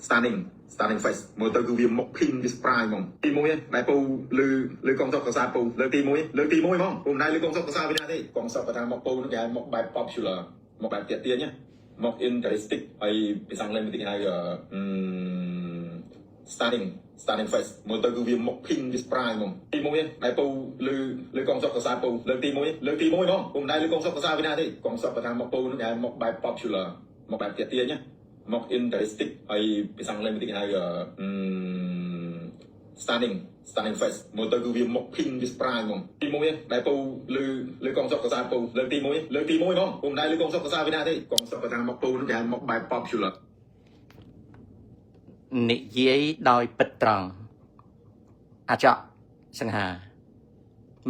standing face មើលទៅគឺវាមកភីងវា surprise ហ្មងទី1ដែរពូលើកងសុកកសាពូលើកទី1ហ្មងពូមិនដែរលើកងសុកកសាវិណាទេកងសុកគាត់ថាមកពូនឹងគេមកបែប popular មកបែបទាក់ទាញណាមក interesting ហើយភាសាអង់គ្លេសគេហៅstanding face មើលទៅគឺវាមកភីងវា surprise ហ្មងទី1ដែរពូលើកងសុកកសាពូលើកទី1ហ្មងពូមិនដែរលើកងសុកកសាវិណាទេកងសុកគាត់ថាមកពូនឹងគេមកបែប popular មកបែបទាក់ទាញណាមក interesting ហើយភាសាអង់គ្លេសគេហៅstanding face មើលទៅគឺវាមកភីងវា surprise ហ្មងទី1ដែរពូលើកងសុកកសាពូលើកទី1ហ្មងពូមិនដែរលើកងសុកកសាវិណាទេកងសុកគាត់ថាមកពូនឹងគេមកបែប popular និយាយដោយពិតត្រង់អាចកសង្ហា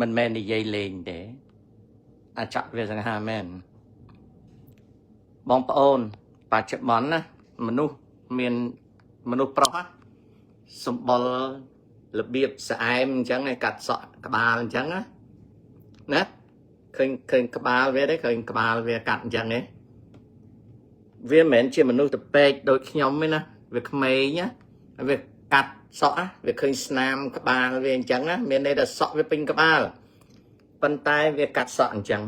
មិនមែននិយាយលេងទេអាចកវាសង្ហាមែនបងប្អូនបច្ចុប្បន្នណាមនុស្សប្រុសសម្បុររបៀបស្អែមអញ្ចឹងកាត់សក់ក្បាលអញ្ចឹងណាឃើញក្បាលវាទេឃើញក្បាលវាកាត់អញ្ចឹងទេវាមិនមែនជាមនុស្សទៅពេកដូចខ្ញុំទេណាវាក្មេងណាវាកាត់សក់វាឃើញស្នាមក្បាលវាអញ្ចឹងណាមានន័យថាសក់វាពេញក្បាលប៉ុន្តែវាកាត់សក់អញ្ចឹង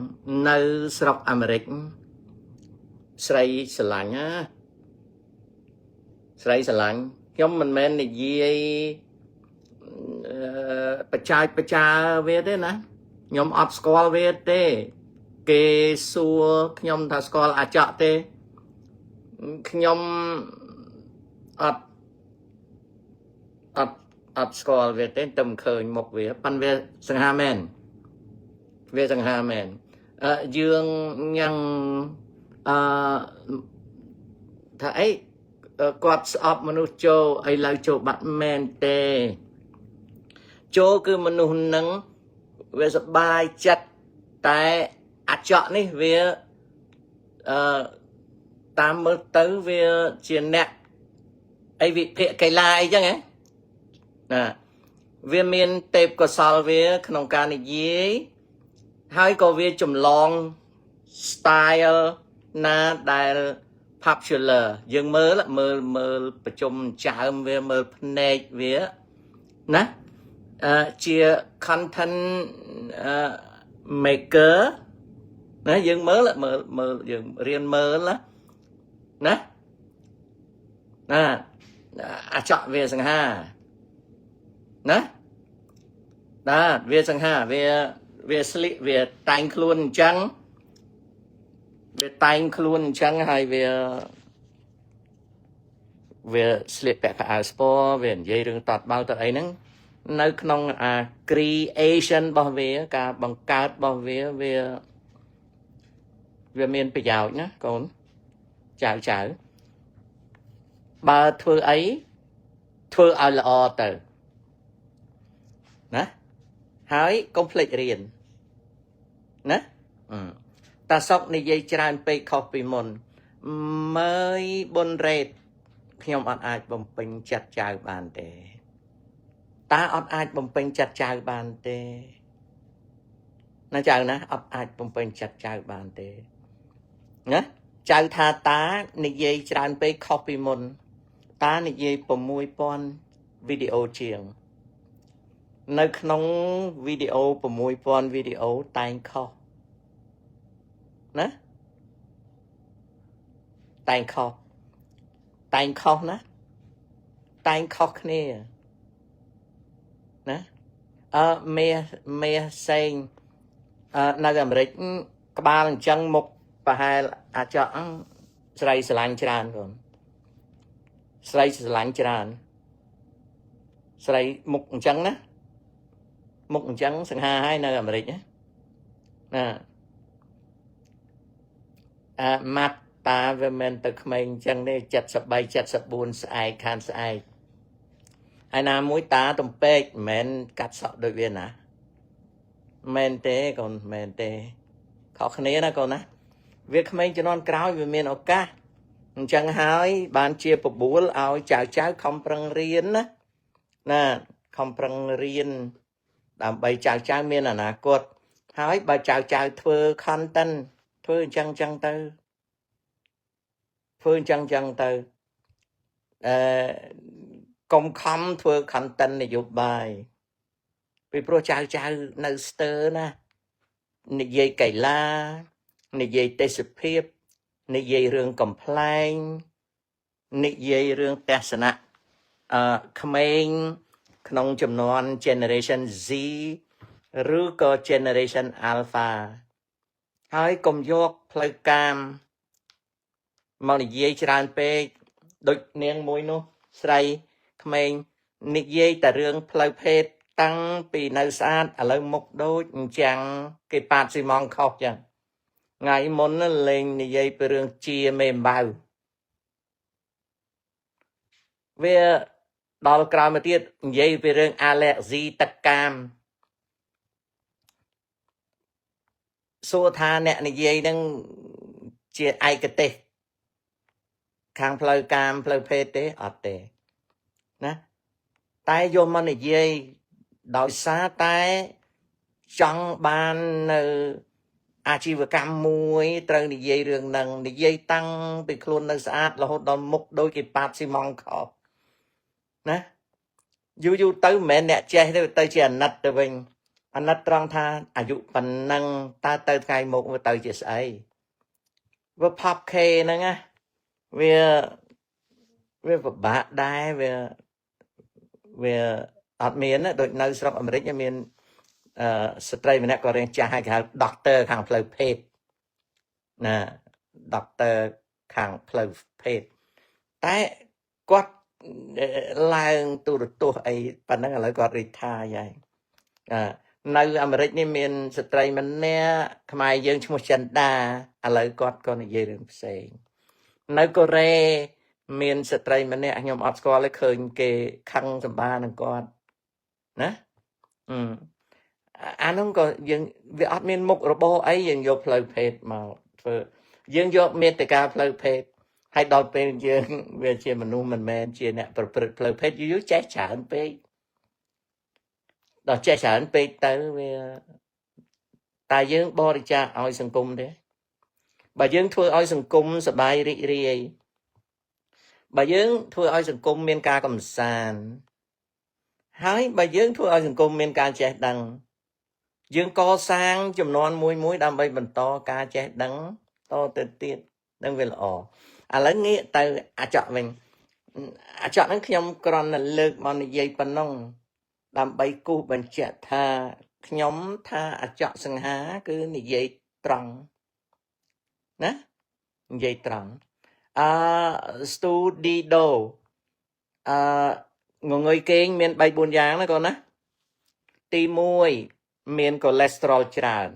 នៅស្រុកអាមេរិកស្រីស្រឡាញ់ណាស្រីស្រឡាញ់ខ្ញុំមិនមែននិយាយបច្ចាវាទេណាខ្ញុំអត់ស្គាល់វាទេគេសួរខ្ញុំថាស្គាល់អាចកទេខ្ញុំអត់ស្គាល់វាទេតែមិនឃើញមុខវាប៉ុន្តែវាសង្ហាមែនវាសង្ហាមែនយើងញ៉ាំងថាអីគាត់ស្អប់មនុស្សចូលឥឡូវចូលបាត់មែនទេចូលគឺមនុស្សនឹងវាសប្បាយចិត្តតែអាចកនេះវាតាមមើលទៅវាជាអ្នកអីវិភាគកីឡាអីចឹងហ៎ណាវាមានទេពកោសល្យវាក្នុងការនិយាយហើយក៏វាចម្លង style ណាដែល popular យើងមើលប្រជុំចើមវាមើលភ្នែកវាណាជា content maker ណាយើងមើលយើងរៀនមើលណាអាចកវាសង្ហាណាវាសង្ហាវាស្លៀកវាតែងខ្លួនអញ្ចឹងហើយវាស្លៀកពាក់ខោអាវស្ពណ៌វានិយាយរឿងតតបោតអីហ្នឹងនៅក្នុងcreation របស់វាការបង្កើតរបស់វាមានប្រយោជន៍ណាកូនចៅបើធ្វើអីធ្វើឲ្យល្អទៅណាហើយកុំភ្លេចរៀនណាតាសុកនិយាយច្រើនពេកខុសពីមុនមើយបុនរ៉េតខ្ញុំអត់អាចបំពេញចិត្តចៅបានទេតាអត់អាចបំពេញចិត្តចៅបានទេណាចៅណាអត់អាចបំពេញចិត្តចៅបានទេណាចៅថាតានិយាយច្រើនពេកខុសពីមុនតានិយាយ 6,000 វីដេអូជាងនៅក្នុងវីដេអូ 6,000 វីដេអូតែងខុសណាតែងខុសណាតែងខុសគ្នាណាមេសេងនៅអាមេរិកក្បាលអញ្ចឹងមុខប្រហែលអាចកស្រីស្រឡាញ់ច្រើនកូនស្រីស្រឡាញ់ច្រើនស្រីមុខអញ្ចឹងណាមុខអញ្ចឹងសង្ហាហើយនៅអាមេរិកណាម៉ាត់តាវាមិនទៅក្មេងអញ្ចឹងទេ73 74ស្អែកខានស្អែកហើយណាមួយតាទំពេកមិនមែនកាត់សក់ដូចវាណាមែនទេកូនមែនទេខុសគ្នាណាកូនណាវាក្មេងជំនាន់ក្រោយវាមានឱកាសអញ្ចឹងហើយបានជាបបួលឲ្យចៅខំប្រឹងរៀនណាខំប្រឹងរៀនដើម្បីចៅមានអនាគតហើយបើចៅធ្វើ content ធ្វើអញ្ចឹងទៅ កុំខំធ្វើ content នយោបាយពីព្រោះចៅនៅស្ទើណានិយាយកីឡានិយាយទេសភាពនិយាយរឿងកំ pl ែងនិយាយរឿងទស្សនៈក្មេងក្នុងចំនួន generation Z ឬក៏ generation Alpha ហើយកុំយកផ្លូវកាមមកនិយាយច្រើនពេកដូចនាងមួយនោះស្រីក្មេងនិយាយតែរឿងផ្លូវភេទតាំងពីនៅស្អាតឥឡូវមុខដូចអញ្ចឹងគេប៉ាតស៊ីម៉ងខុសចឹងថ្ងៃមុនលេងនិយាយពីរឿងជាមេអំបៅវាដល់ក្រោយមកទៀតនិយាយពីរឿង allergy ទឹកកាមសួរថាអ្នកនិយាយនឹងជាឯកទេសខាងផ្លូវកាមផ្លូវភេទទេអត់ទេណាតែយកមកនិយាយដោយសារតែចង់បាននៅអាជីវកម្មមួយត្រូវនិយាយរឿងហ្នឹងនិយាយតាំងពីខ្លួននៅស្អាតរហូតដល់មុខដូចគេប៉ាតស៊ីម៉ងខោណាយូរទៅមិនមែនអ្នកចេះទេទៅជាអាណិតទៅវិញអាណិតត្រង់ថាអាយុប៉ុណ្ណឹងតើទៅថ្ងៃមុខវាទៅជាស្អីវា pop K ហ្នឹងណាវាពិបាកដែរវាអត់មានដូចនៅស្រុកអាមេរិកមានស្ត្រីម្នាក់ក៏រៀងចាស់ហើយគេហៅ doctor ខាងផ្លូវភេទណា doctor ខាងផ្លូវភេទតែគាត់ឡើងទូរទស្សន៍អីប៉ុណ្ណឹងឥឡូវគាត់ retire ហើយនៅអាមេរិកនេះមានស្ត្រីម្នាក់ខ្មែរយើងឈ្មោះចិនដាឥឡូវគាត់ក៏និយាយរឿងផ្សេងនៅកូរ៉េមានស្ត្រីម្នាក់ខ្ញុំអត់ស្គាល់ទេឃើញគេខឹងសម្បានឹងគាត់ណាអានោះក៏យើងវាអត់មានមុខរបរអីយើងយកផ្លូវភេទមកធ្វើយើងយកមេត្តាផ្លូវភេទហើយដល់ពេលយើងវាជាមនុស្សមិនមែនជាអ្នកប្រព្រឹត្តផ្លូវភេទយូរចេះច្រើនពេកដល់ចេះច្រើនពេកទៅវាតែយើងបរិច្ចាគឲ្យសង្គមទេបើយើងធ្វើឲ្យសង្គមសប្បាយរីករាយបើយើងធ្វើឲ្យសង្គមមានការកំសាន្តហើយបើយើងធ្វើឲ្យសង្គមមានការចេះដឹងយើងកសាងចំនួនមួយដើម្បីបន្តការចេះដឹងតទៅទៀតនឹងវាល្អឥឡូវងាកទៅអាចក់វិញអាចក់ហ្នឹងខ្ញុំគ្រាន់តែលើកមកនិយាយប៉ុណ្ណឹងដើម្បីគូសបញ្ជាក់ថាខ្ញុំថាអាចក់សង្ហាគឺនិយាយត្រង់ណានិយាយត្រង់studio ងងុយគេងមាន3 4យ៉ាងណាកូនណាទី1មានកូលេស្តេរ៉ុលច្រើន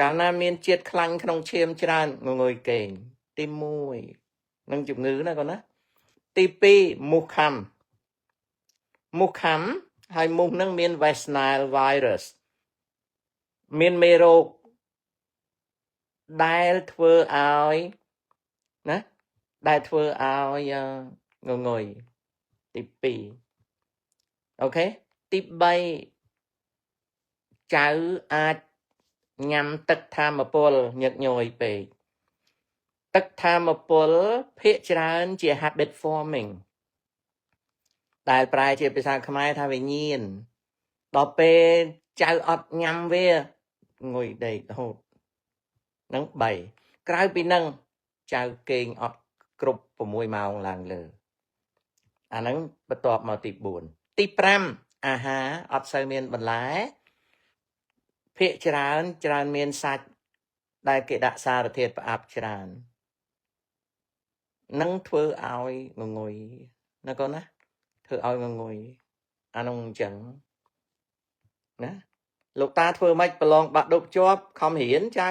កាលណាមានជាតិខ្លាញ់ក្នុងឈាមច្រើនងងុយគេងទី1នឹងជំងឺណាកូនណាទី2មូសខាំហើយមូសនឹងមាន West Nile virus មានមេរោគដែលធ្វើឲ្យណាដែលធ្វើឲ្យងងុយទី2អូខេទី3ចៅអាចញ៉ាំទឹកធម្មពលញឹកញយពេកទឹកធម្មពលភាគច្រើនជា habit forming ដែលប្រែជាភាសាខ្មែរថាវិញ្ញាណដល់ពេលចៅអត់ញ៉ាំវាងុយដេករហូតនឹង3ក្រៅពីនឹងចៅគេងអត់គ្រប់6ម៉ោងឡើងលើអាហ្នឹងបន្ទាប់មកទី4ទី5អាហារអត់សូវមានបន្លែភាគច្រើនមានសាច់ដែលគេដាក់សារធាតុផ្អាប់ច្រើននឹងធ្វើឲ្យងងុយណាកូនណាធ្វើឲ្យងងុយអានោះអញ្ចឹងណាលោកតាធ្វើម៉េចប្រឡងបាក់ឌុបជាប់ខំរៀនចៅ